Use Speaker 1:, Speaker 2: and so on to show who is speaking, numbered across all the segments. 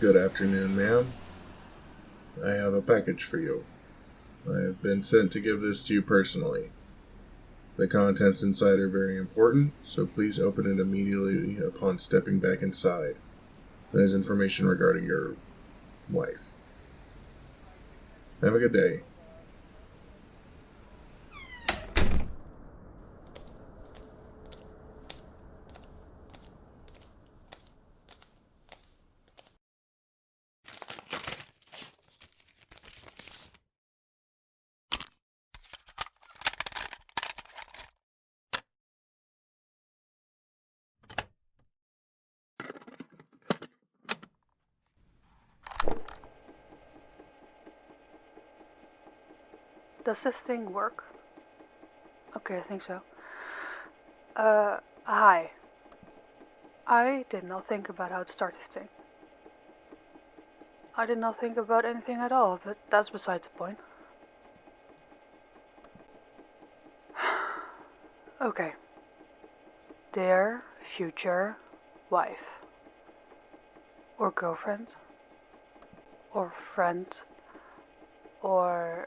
Speaker 1: Good afternoon, ma'am. I have a package for you. I have been sent to give this to you personally. The contents inside are very important, so please open it immediately upon stepping back inside. There's information regarding your wife. Have a good day.
Speaker 2: Does this thing work? Okay, I think so. Hi. I did not think about how to start this thing. I did not think about anything at all, but that's beside the point. Okay. Dear future wife. Or girlfriend. Or friend. Or...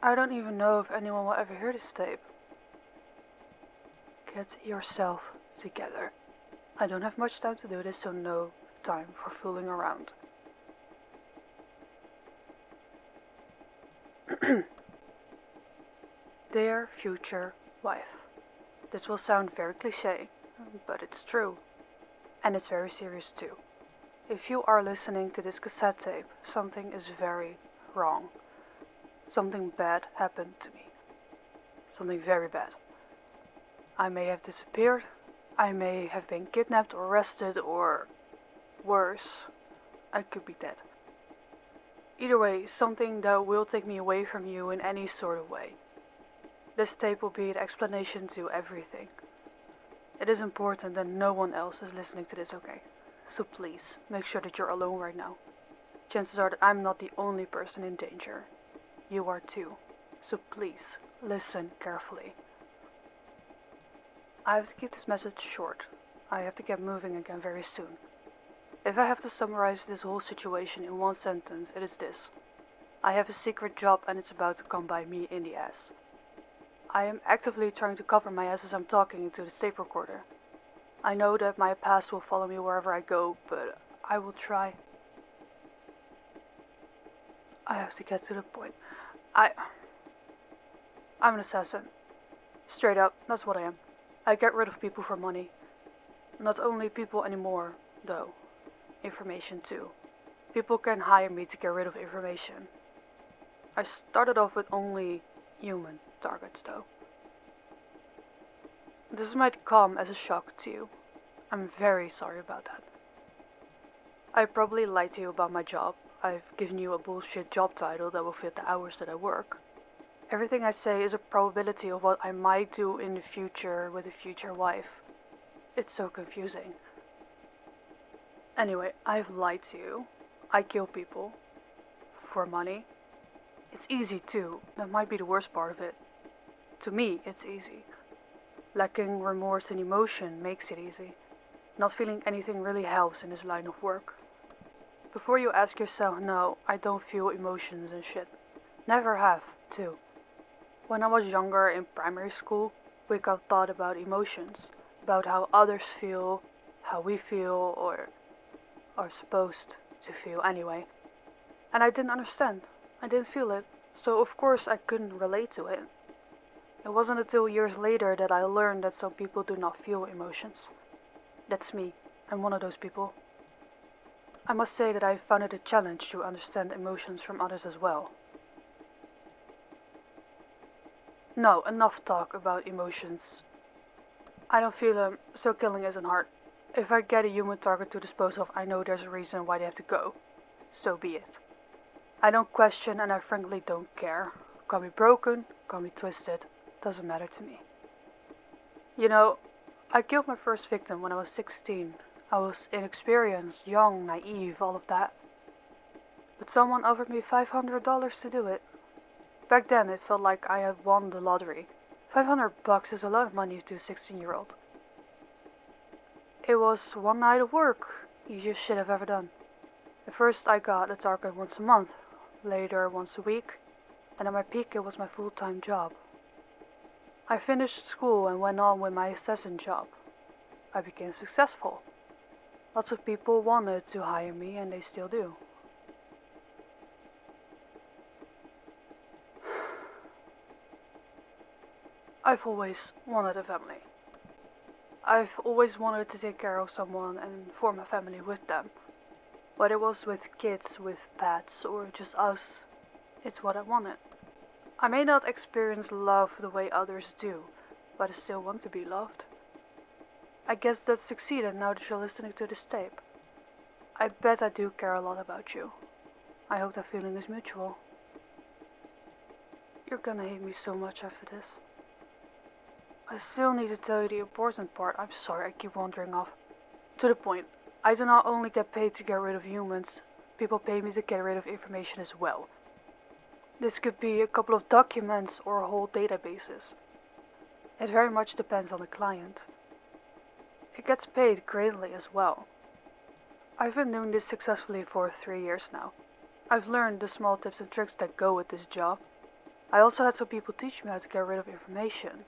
Speaker 2: I don't even know if anyone will ever hear this tape. Get yourself together. I don't have much time to do this, so no time for fooling around. Dear future wife. This will sound very cliché, but it's true. And it's very serious too. If you are listening to this cassette tape, something is very wrong. Something bad happened to me. Something very bad. I may have disappeared. I may have been kidnapped or arrested or... worse. I could be dead. Either way, something that will take me away from you in any sort of way. This tape will be an explanation to everything. It is important that no one else is listening to this, okay? So please, make sure that you're alone right now. Chances are that I'm not the only person in danger. You are too. So please, listen carefully. I have to keep this message short. I have to get moving again very soon. If I have to summarize this whole situation in one sentence, it is this. I have a secret job and it's about to come by me in the ass. I am actively trying to cover my ass as I'm talking into the tape recorder. I know that my past will follow me wherever I go, but I will try. I have to get to the point. I'm an assassin. Straight up, that's what I am. I get rid of people for money. Not only people anymore, though. Information too. People can hire me to get rid of information. I started off with only human targets, though. This might come as a shock to you. I'm very sorry about that. I probably lied to you about my job. I've given you a bullshit job title that will fit the hours that I work. Everything I say is a probability of what I might do in the future with a future wife. It's so confusing. Anyway, I've lied to you. I kill people. For money. It's easy too. That might be the worst part of it. To me, it's easy. Lacking remorse and emotion makes it easy. Not feeling anything really helps in this line of work. Before you ask yourself, no, I don't feel emotions and shit. Never have, too. When I was younger in primary school, we got taught about emotions. About how others feel, how we feel, or are supposed to feel anyway. And I didn't understand. I didn't feel it. So of course I couldn't relate to it. It wasn't until years later that I learned that some people do not feel emotions. That's me. I'm one of those people. I must say that I found it a challenge to understand emotions from others as well. No, enough talk about emotions. I don't feel them, so killing isn't hard. If I get a human target to dispose of, I know there's a reason why they have to go. So be it. I don't question and I frankly don't care. Call me broken, call me twisted, doesn't matter to me. You know, I killed my first victim when I was 16. I was inexperienced, young, naive, all of that. But someone offered me $500 to do it. Back then it felt like I had won the lottery. $500 is a lot of money to a 16-year-old. It was one night of work, Easiest shit I've ever done. At first I got a target once a month, later once a week, and at my peak it was my full-time job. I finished school and went on with my assassin job. I became successful. Lots of people wanted to hire me and they still do. I've always wanted a family. I've always wanted to take care of someone and form a family with them. Whether it was with kids, with pets, or just us, it's what I wanted. I may not experience love the way others do, but I still want to be loved. I guess that succeeded now that you're listening to this tape. I bet I do care a lot about you. I hope that feeling is mutual. You're gonna hate me so much after this. I still need to tell you the important part. I'm sorry, I keep wandering off. To the point, I do not only get paid to get rid of humans, people pay me to get rid of information as well. This could be a couple of documents or whole databases. It very much depends on the client. It gets paid greatly as well. I've been doing this successfully for 3 years now. I've learned the small tips and tricks that go with this job. I also had some people teach me how to get rid of information.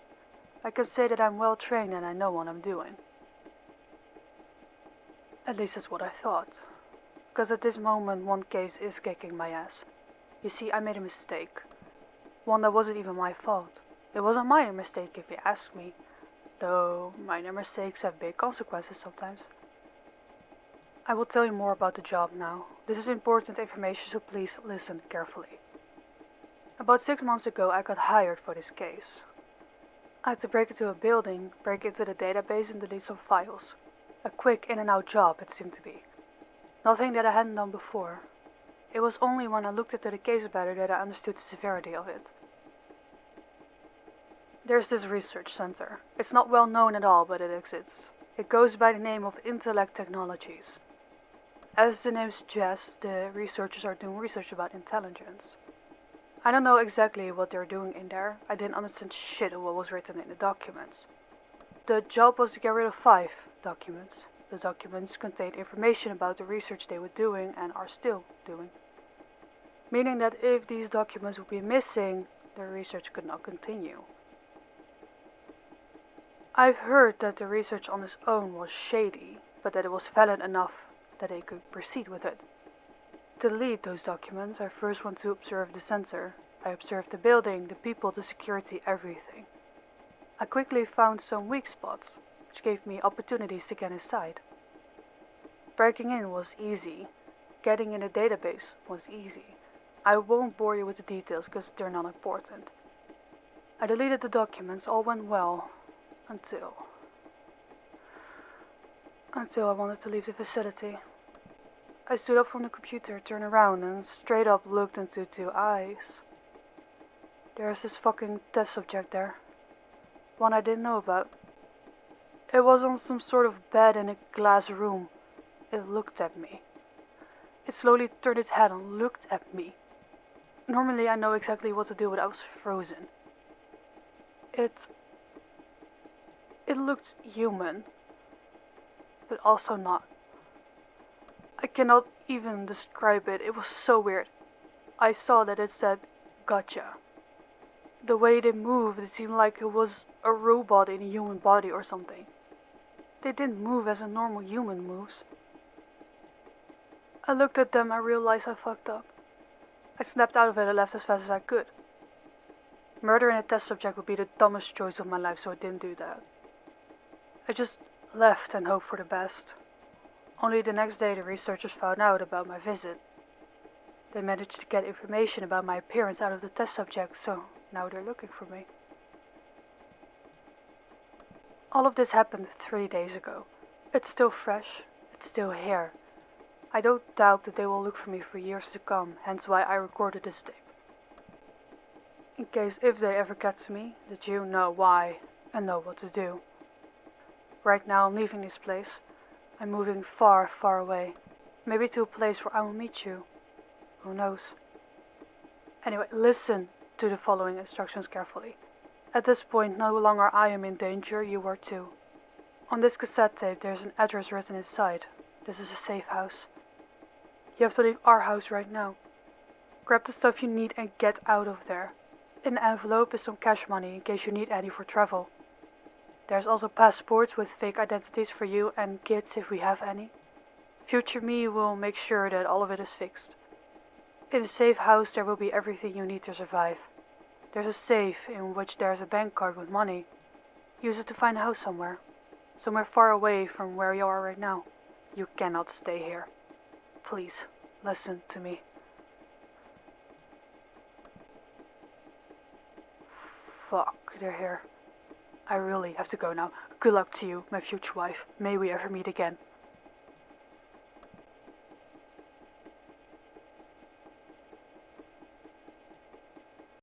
Speaker 2: I can say that I'm well trained and I know what I'm doing. At least that's what I thought. Because at this moment one case is kicking my ass. You see, I made a mistake. One that wasn't even my fault. It was a minor mistake if you ask me. Though minor mistakes have big consequences sometimes. I will tell you more about the job now. This is important information, so please listen carefully. About 6 months ago I got hired for this case. I had to break into a building, break into the database and delete some files. A quick in and out job it seemed to be. Nothing that I hadn't done before. It was only when I looked into the case better that I understood the severity of it. There's this research center. It's not well known at all, but it exists. It goes by the name of Intellect Technologies. As the name suggests, the researchers are doing research about intelligence. I don't know exactly what they're doing in there. I didn't understand shit of what was written in the documents. The job was to get rid of 5 documents. The documents contained information about the research they were doing and are still doing. Meaning that if these documents would be missing, the research could not continue. I've heard that the research on its own was shady, but that it was valid enough that they could proceed with it. To delete those documents, I first went to observe the center. I observed the building, the people, the security, everything. I quickly found some weak spots, which gave me opportunities to get inside. Breaking in was easy. Getting in a database was easy. I won't bore you with the details because they're not important. I deleted the documents, all went well, until I wanted to leave the facility. I stood up from the computer, turned around, and straight up looked into 2 eyes. There's this fucking test subject there. One I didn't know about. It was on some sort of bed in a glass room. It looked at me. It slowly turned its head and looked at me. Normally I know exactly what to do, but I was frozen. It looked human, but also not. I cannot even describe it. It was so weird. I saw that it said, "Gotcha." The way they moved, it seemed like it was a robot in a human body or something. They didn't move as a normal human moves. I looked at them, I realized I fucked up. I snapped out of it and left as fast as I could. Murdering a test subject would be the dumbest choice of my life, so I didn't do that. I just left and hoped for the best. Only the next day the researchers found out about my visit. They managed to get information about my appearance out of the test subject, so now they're looking for me. All of this happened 3 days ago. It's still fresh, it's still here. I don't doubt that they will look for me for years to come, hence why I recorded this tape. In case if they ever get to me, that you know why and know what to do. Right now I'm leaving this place. I'm moving far, far away. Maybe to a place where I will meet you. Who knows? Anyway, listen to the following instructions carefully. At this point, no longer I am in danger, you are too. On this cassette tape, there's an address written inside. This is a safe house. You have to leave our house right now. Grab the stuff you need and get out of there. In the envelope is some cash money in case you need any for travel. There's also passports with fake identities for you and kids if we have any. Future me will make sure that all of it is fixed. In a safe house there will be everything you need to survive. There's a safe in which there's a bank card with money. Use it to find a house somewhere. Somewhere far away from where you are right now. You cannot stay here. Please, listen to me. Fuck, they're here. I really have to go now. Good luck to you, my future wife. May we ever meet again.